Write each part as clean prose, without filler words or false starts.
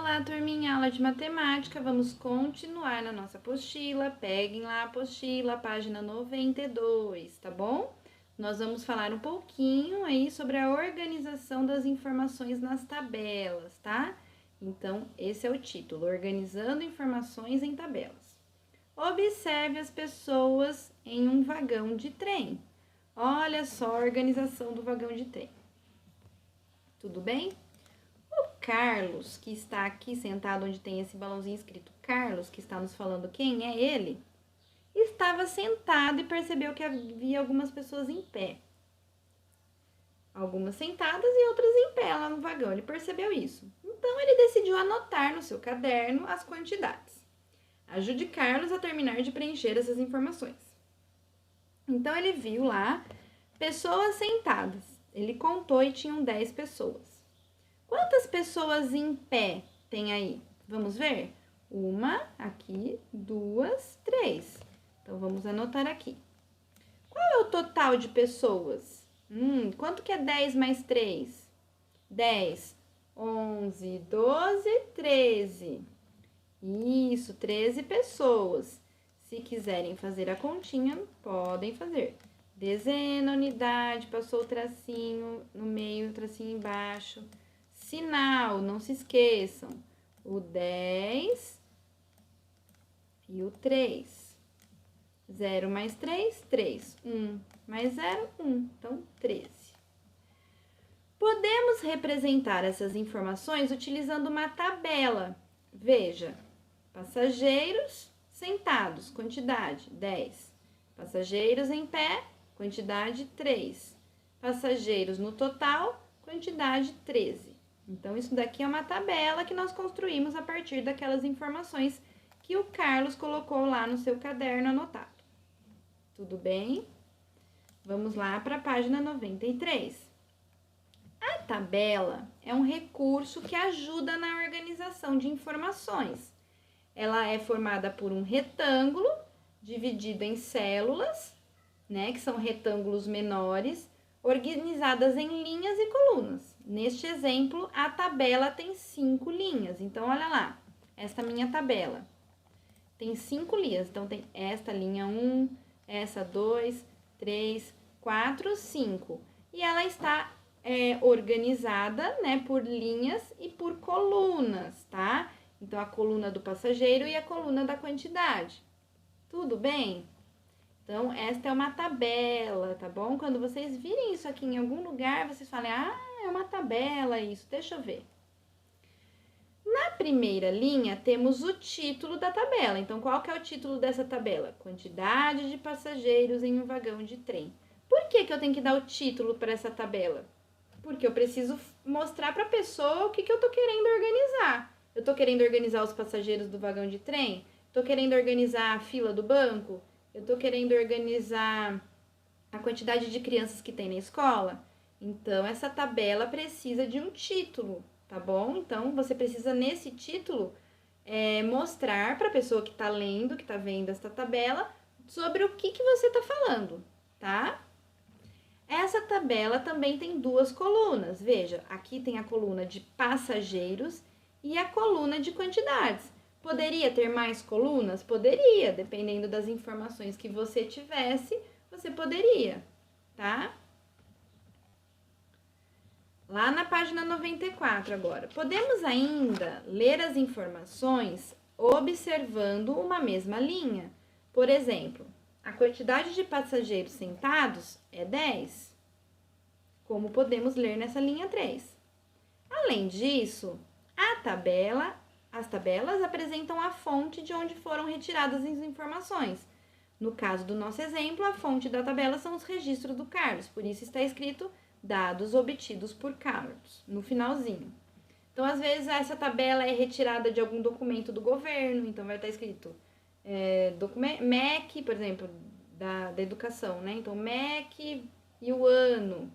Olá, turminha, aula de matemática. Vamos continuar na nossa apostila. Peguem lá a apostila, página 92, tá bom? Nós vamos falar um pouquinho aí sobre a organização das informações nas tabelas, tá? Então, esse é o título, Organizando Informações em Tabelas. Observe as pessoas em um vagão de trem. Olha só a organização do vagão de trem. Tudo bem? Carlos, que está aqui sentado onde tem esse balãozinho escrito Carlos, que está nos falando quem é ele, estava sentado e percebeu que havia algumas pessoas em pé. Algumas sentadas e outras em pé lá no vagão. Ele percebeu isso. Então, ele decidiu anotar no seu caderno as quantidades. Ajude Carlos a terminar de preencher essas informações. Então, ele viu lá pessoas sentadas. Ele contou e tinham 10 pessoas. Quantas pessoas em pé tem aí? Vamos ver? Uma, aqui, duas, três. Então, vamos anotar aqui. Qual é o total de pessoas? Quanto que é 10 mais 3? 10, 11, 12, 13. Isso, 13 pessoas. Se quiserem fazer a continha, podem fazer. Dezena, unidade, passou o tracinho no meio, o tracinho embaixo. Sinal, não se esqueçam, o 10 e o 3. 0 mais 3, 3. 1 mais 0, 1. Então, 13. Podemos representar essas informações utilizando uma tabela. Veja, passageiros sentados, quantidade 10. Passageiros em pé, quantidade 3. Passageiros no total, quantidade 13. Então, isso daqui é uma tabela que nós construímos a partir daquelas informações que o Carlos colocou lá no seu caderno anotado. Tudo bem? Vamos lá para a página 93. A tabela é um recurso que ajuda na organização de informações. Ela é formada por um retângulo dividido em células, né, que são retângulos menores, organizadas em linhas e colunas. Neste exemplo, a tabela tem 5 linhas. Então, olha lá, essa minha tabela tem 5 linhas. Então, tem esta linha 1, essa 2, 3, 4, 5. E ela está organizada, né, por linhas e por colunas, tá? Então, a coluna do passageiro e a coluna da quantidade. Tudo bem? Então, esta é uma tabela, tá bom? Quando vocês virem isso aqui em algum lugar, vocês falem, é uma tabela isso, deixa eu ver. Na primeira linha, temos o título da tabela. Então, qual que é o título dessa tabela? Quantidade de passageiros em um vagão de trem. Por que eu tenho que dar o título para essa tabela? Porque eu preciso mostrar para a pessoa o que eu tô querendo organizar. Eu tô querendo organizar os passageiros do vagão de trem? Tô querendo organizar a fila do banco? Eu tô querendo organizar a quantidade de crianças que tem na escola? Então, essa tabela precisa de um título, tá bom? Então, você precisa, nesse título, mostrar para a pessoa que tá lendo, que tá vendo essa tabela, sobre o que você tá falando, tá? Essa tabela também tem 2 colunas. Veja, aqui tem a coluna de passageiros e a coluna de quantidades. Poderia ter mais colunas? Poderia, dependendo das informações que você tivesse, você poderia, tá? Lá na página 94 agora. Podemos ainda ler as informações observando uma mesma linha. Por exemplo, a quantidade de passageiros sentados é 10, como podemos ler nessa linha 3. Além disso, as tabelas apresentam a fonte de onde foram retiradas as informações. No caso do nosso exemplo, a fonte da tabela são os registros do Carlos, por isso está escrito dados obtidos por Carlos, no finalzinho. Então, às vezes, essa tabela é retirada de algum documento do governo, então vai estar escrito MEC, por exemplo, da educação, né? Então, MEC e o ano.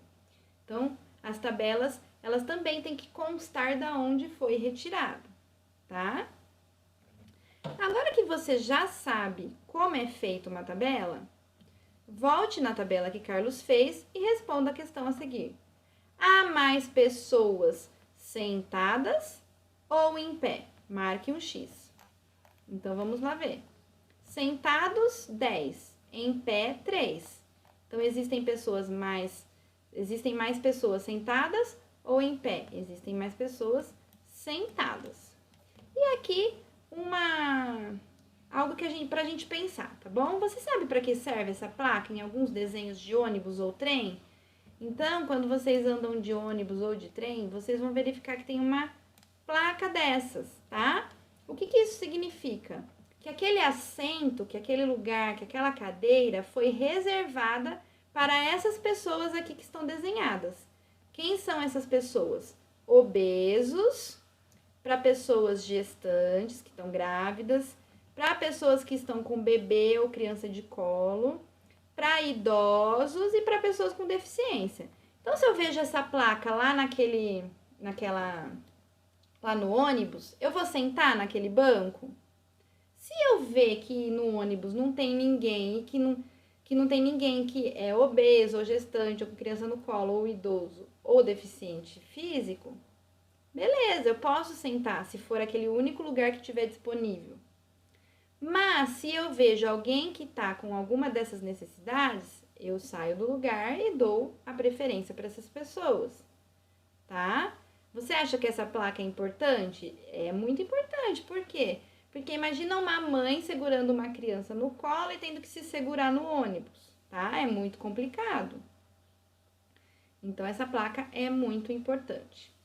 Então, as tabelas, elas também têm que constar da onde foi retirado, tá? Agora que você já sabe como é feita uma tabela, volte na tabela que Carlos fez e responda a questão a seguir. Há mais pessoas sentadas ou em pé? Marque um X. Então, vamos lá ver. Sentados, 10. Em pé, 3. Então, existem mais pessoas sentadas ou em pé? Existem mais pessoas sentadas. E aqui, algo pra gente pensar, tá bom? Você sabe para que serve essa placa em alguns desenhos de ônibus ou trem? Então, quando vocês andam de ônibus ou de trem, vocês vão verificar que tem uma placa dessas, tá? O que isso significa? Que aquele assento, que aquele lugar, que aquela cadeira foi reservada para essas pessoas aqui que estão desenhadas. Quem são essas pessoas? Obesos, para pessoas gestantes, que estão grávidas, para pessoas que estão com bebê ou criança de colo, para idosos e para pessoas com deficiência. Então, se eu vejo essa placa lá lá no ônibus, eu vou sentar naquele banco? Se eu ver que no ônibus não tem ninguém e que não tem ninguém que é obeso ou gestante ou com criança no colo ou idoso ou deficiente físico, beleza, eu posso sentar se for aquele único lugar que tiver disponível. Mas se eu vejo alguém que está com alguma dessas necessidades, eu saio do lugar e dou a preferência para essas pessoas, tá? Você acha que essa placa é importante? É muito importante, por quê? Porque imagina uma mãe segurando uma criança no colo e tendo que se segurar no ônibus, tá? É muito complicado. Então, essa placa é muito importante.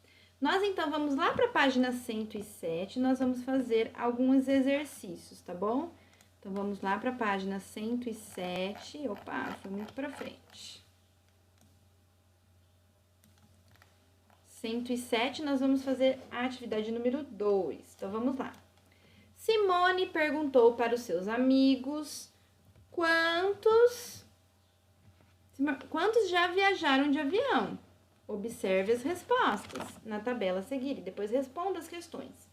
Nós, então, vamos lá para a página 107, nós vamos fazer alguns exercícios, tá bom? Então, vamos lá para a página 107. Opa, foi muito para frente. 107, nós vamos fazer a atividade número 2. Então, vamos lá. Simone perguntou para os seus amigos quantos já viajaram de avião. Observe as respostas na tabela a seguir e depois responda as questões.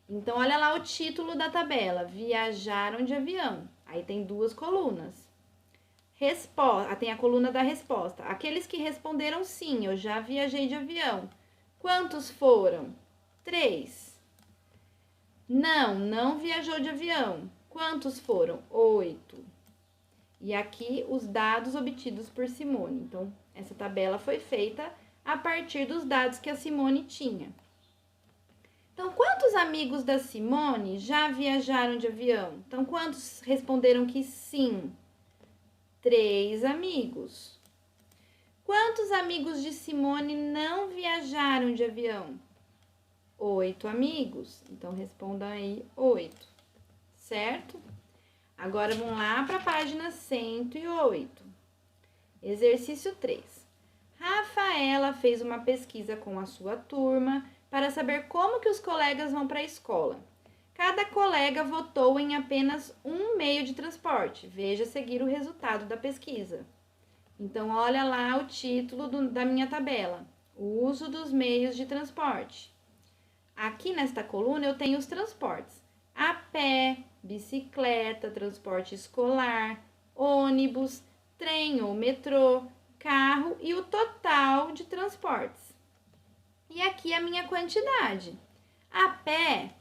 Então, olha lá o título da tabela, viajaram de avião. Aí tem duas colunas. Tem a coluna da resposta. Aqueles que responderam sim, eu já viajei de avião. Quantos foram? 3. Não viajou de avião. Quantos foram? 8. E aqui os dados obtidos por Simone. Então, essa tabela foi feita a partir dos dados que a Simone tinha. Então, quantos amigos da Simone já viajaram de avião? Então, quantos responderam que sim? 3 amigos. Quantos amigos de Simone não viajaram de avião? 8 amigos. Então, respondam aí 8, certo? Agora, vamos lá para a página 108. Exercício 3. Rafaela fez uma pesquisa com a sua turma para saber como que os colegas vão para a escola. Cada colega votou em apenas um meio de transporte. Veja a seguir o resultado da pesquisa. Então, olha lá o título da minha tabela. O uso dos meios de transporte. Aqui nesta coluna eu tenho os transportes. A pé, bicicleta, transporte escolar, ônibus, trem ou metrô, carro e o total de transportes. E aqui a minha quantidade. A pé,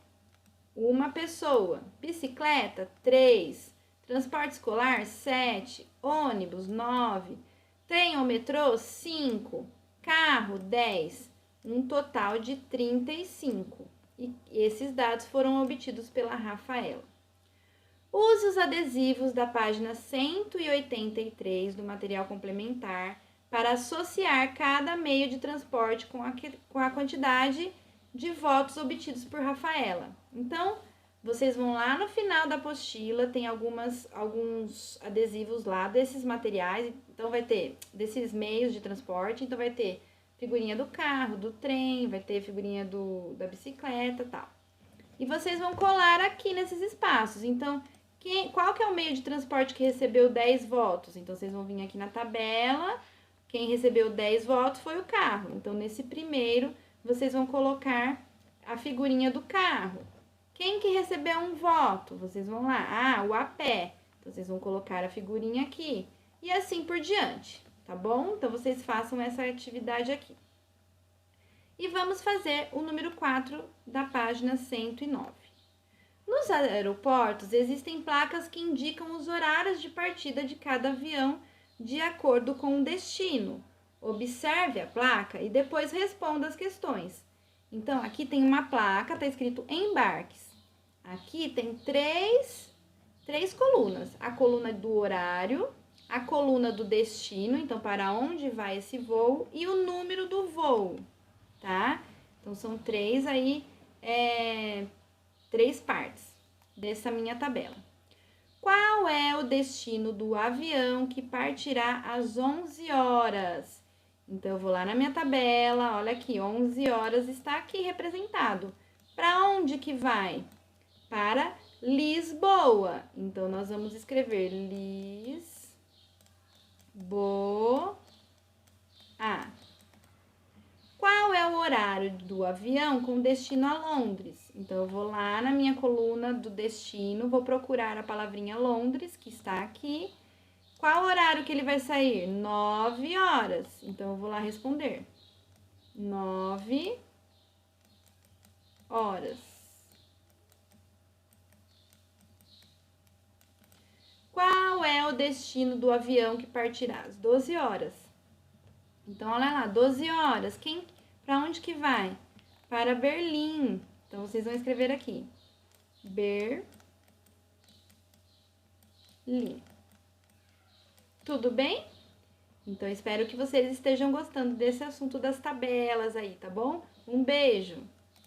1 pessoa. Bicicleta, 3. Transporte escolar, 7. Ônibus, 9. Trem ou metrô, 5. Carro, 10. Um total de 35. E esses dados foram obtidos pela Rafaela. Use os adesivos da página 183 do material complementar para associar cada meio de transporte com a quantidade de votos obtidos por Rafaela. Então, vocês vão lá no final da apostila, tem alguns adesivos lá desses materiais, então vai ter desses meios de transporte, então vai ter figurinha do carro, do trem, vai ter figurinha da bicicleta e tal. E vocês vão colar aqui nesses espaços. Então, qual que é o meio de transporte que recebeu 10 votos? Então, vocês vão vir aqui na tabela. Quem recebeu 10 votos foi o carro. Então, nesse primeiro, vocês vão colocar a figurinha do carro. Quem que recebeu um voto? Vocês vão lá. O a pé. Então, vocês vão colocar a figurinha aqui. E assim por diante, tá bom? Então, vocês façam essa atividade aqui. E vamos fazer o número 4 da página 109. Nos aeroportos, existem placas que indicam os horários de partida de cada avião de acordo com o destino. Observe a placa e depois responda as questões. Então, aqui tem uma placa, está escrito embarques. Aqui tem três colunas. A coluna do horário, a coluna do destino, então para onde vai esse voo, e o número do voo, tá? Então, são três aí, três partes dessa minha tabela. Qual é o destino do avião que partirá às 11 horas? Então, eu vou lá na minha tabela, olha aqui, 11 horas está aqui representado. Para onde que vai? Para Lisboa. Então, nós vamos escrever Lisboa. Qual é o horário do avião com destino a Londres? Então, eu vou lá na minha coluna do destino, vou procurar a palavrinha Londres, que está aqui. Qual horário que ele vai sair? 9 horas. Então, eu vou lá responder. 9 horas. Qual é o destino do avião que partirá às 12 horas? Então, olha lá, 12 horas. Para onde que vai? Para Berlim. Então, vocês vão escrever aqui. Berlim. Tudo bem? Então, espero que vocês estejam gostando desse assunto das tabelas aí, tá bom? Um beijo!